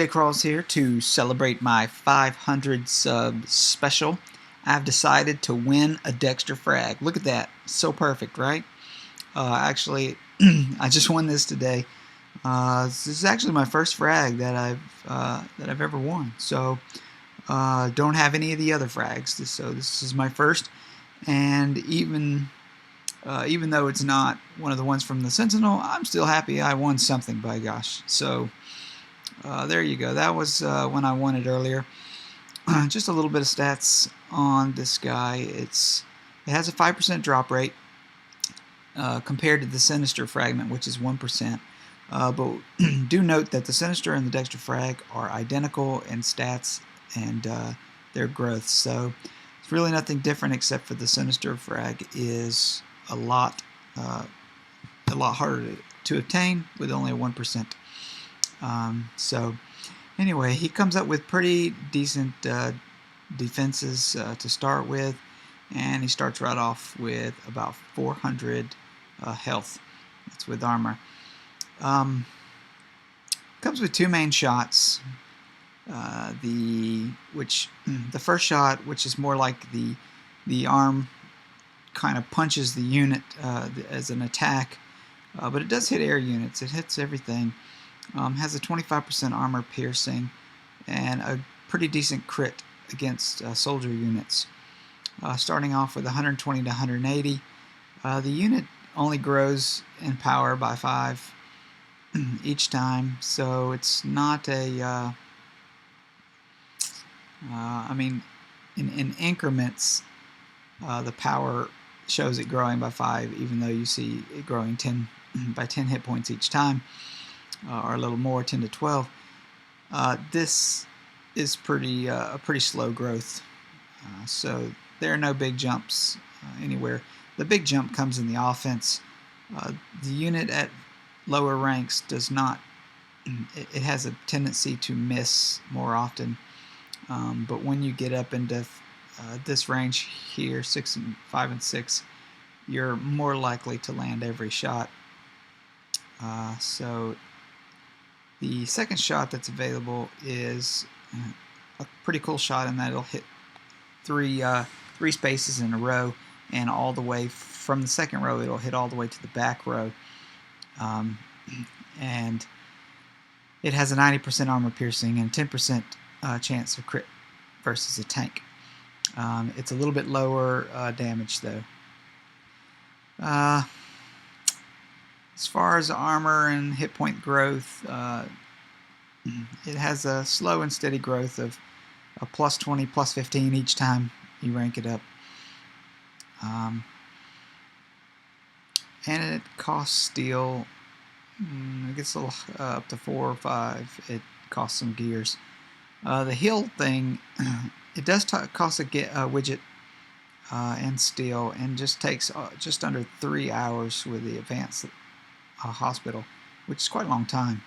Crawls here to celebrate my 500 sub special. I've decided to win a Dexter frag. Look at that, so perfect, right? Actually, I just won this today. This is actually my first frag that I've ever won. So don't have any of the other frags. So this is my first, and even though it's not one of the ones from the Sentinel, I'm still happy I won something. By gosh, so. There you go. That was when I won it earlier. Just a little bit of stats on this guy. It has a 5% drop rate compared to the Sinister Fragment, which is 1%. But do note that the Sinister and the Dexter Frag are identical in stats and their growth. So it's really nothing different, except for the Sinister Frag is a lot harder to obtain with only a 1%. So anyway, he comes up with pretty decent defenses to start with, and he starts right off with about 400 health. That's with armor. Comes with two main shots. The first shot, which is more like the arm kind of punches the unit as an attack, but it does hit air units. It hits everything. Has a 25% armor piercing and a pretty decent crit against soldier units. Starting off with 120 to 180. The unit only grows in power by 5 each time, so it's not a I mean, in increments, the power shows it growing by 5, even though you see it growing 10 by 10 hit points each time. Or a little more, 10 to 12. This is a pretty slow growth, so there are no big jumps anywhere. The big jump comes in the offense. The unit at lower ranks does not. It has a tendency to miss more often, but when you get up into this range here, 6 and 5 and 6, you're more likely to land every shot. So the second shot that's available is a pretty cool shot in that it'll hit three spaces in a row, and all the way from the second row it'll hit all the way to the back row. And it has a 90% armor piercing and 10% chance of crit versus a tank. It's a little bit lower damage though. As far as armor and hit point growth, it has a slow and steady growth of a plus 20, plus 15 each time you rank it up. And it costs steel. It gets a little up to 4 or 5. It costs some gears. The heal thing, it does cost a widget and steel, and just takes just under 3 hours with the advanced hospital, which is quite a long time.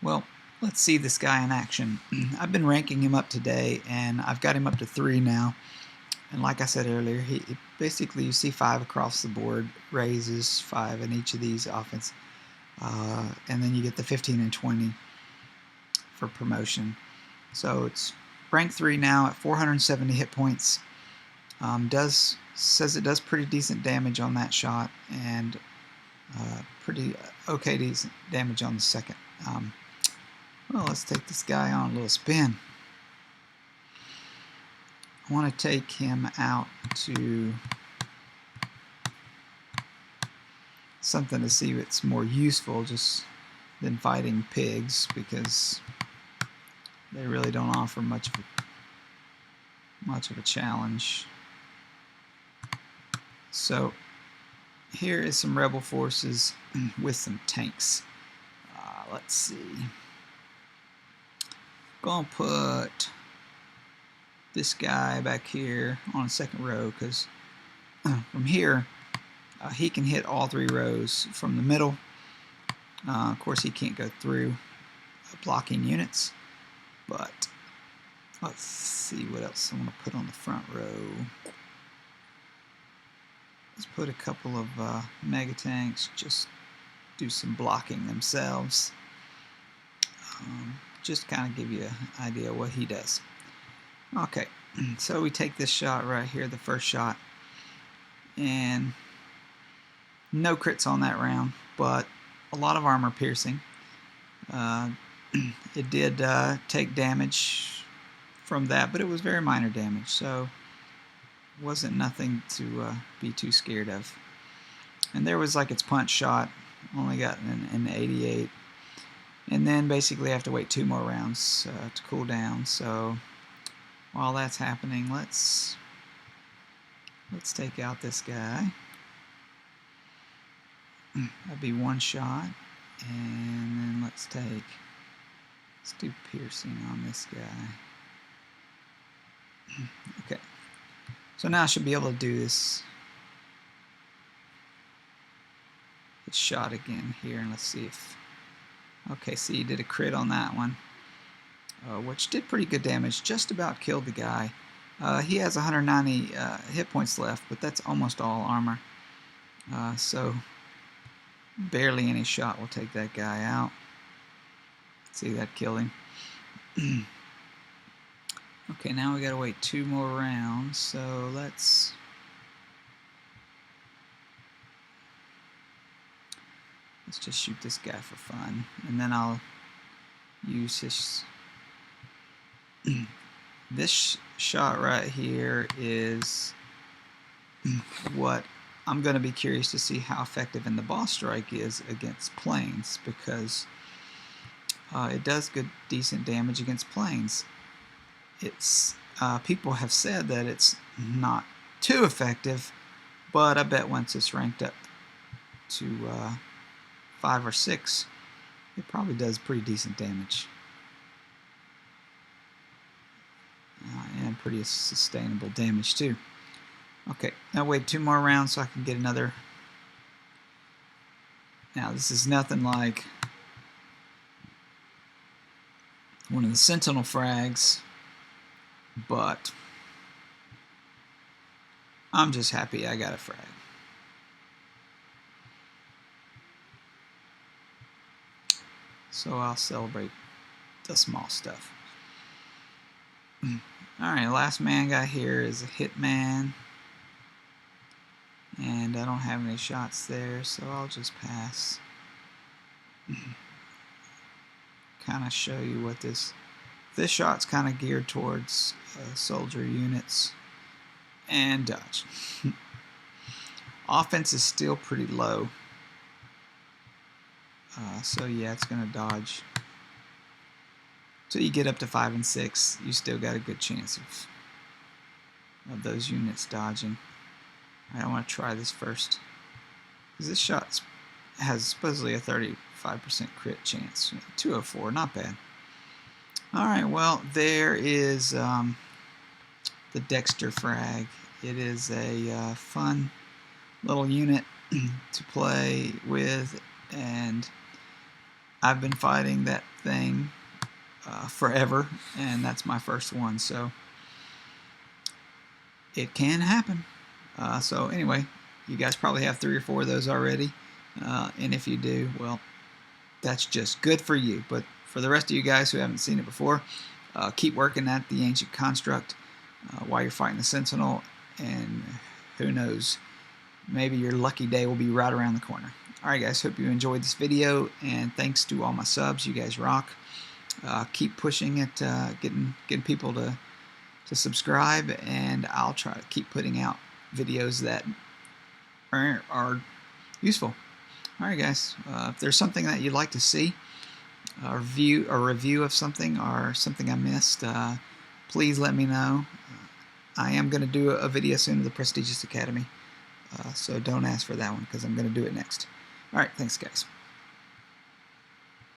Well, let's see this guy in action. I've been ranking him up today, and I've got him up to 3 now. And like I said earlier, basically you see 5 across the board, raises 5 in each of these offense, and then you get the 15 and 20 for promotion. So it's rank 3 now at 470 hit points. Says it does pretty decent damage on that shot, and pretty okay decent damage on the second. Well, let's take this guy on a little spin. I want to take him out to something to see if it's more useful just than fighting pigs, because they really don't offer much of a challenge. So here is some rebel forces with some tanks. Let's see. Gonna put this guy back here on the second row, because from here he can hit all 3 rows from the middle. Of course, he can't go through blocking units, but let's see what else I want to put on the front row. Let's put a couple of mega tanks, just do some blocking themselves. just kind of give you an idea of what he does. Okay, so we take this shot right here, the first shot, and no crits on that round, but a lot of armor piercing. It did take damage from that, but it was very minor damage, so wasn't nothing to be too scared of. And there was like its punch shot, only got an 88, and then basically I have to wait 2 more rounds to cool down. So while that's happening, let's take out this guy. That'd be 1 shot, and then let's do piercing on this guy. Okay, so now I should be able to do this shot again here, and let's see if, okay, see, he did a crit on that one, which did pretty good damage, just about killed the guy. He has 190 hit points left, but that's almost all armor, so barely any shot will take that guy out. See, that killed him. Okay, now we gotta wait 2 more rounds, so let's just shoot this guy for fun, and then I'll use his this shot right here is what I'm going to be curious to see how effective in the boss strike is against planes, because it does good decent damage against planes. It's people have said that it's not too effective, but I bet once it's ranked up to 5 or 6, it probably does pretty decent damage, and pretty sustainable damage too. Okay, now wait 2 more rounds so I can get another. Now this is nothing like one of the Sentinel frags, but I'm just happy I got a frag. So I'll celebrate the small stuff. Alright, last man guy here is a hitman, and I don't have any shots there, so I'll just pass. Kind of show you what this shot's kind of geared towards soldier units and dodge. Offense is still pretty low, so yeah, it's gonna dodge. So you get up to 5 and 6, you still got a good chance of those units dodging. I want to try this first, because this shot has supposedly a 35% crit chance. 204, not bad. Alright, well, there is the Dexter frag. It is a fun little unit to play with, and I've been fighting that thing forever, and that's my first one, so it can happen. So anyway, you guys probably have 3 or 4 of those already, and if you do, well, that's just good for you. But for the rest of you guys who haven't seen it before, keep working at the Ancient Construct while you're fighting the Sentinel, and who knows, maybe your lucky day will be right around the corner. Alright guys, hope you enjoyed this video, and thanks to all my subs. You guys rock. Keep pushing it, getting people to subscribe, and I'll try to keep putting out videos that are useful. Alright guys, if there's something that you'd like to see, a review of something, or something I missed, please let me know. I am going to do a video soon of the Prestigious Academy, so don't ask for that one, because I'm going to do it next. Alright, thanks guys.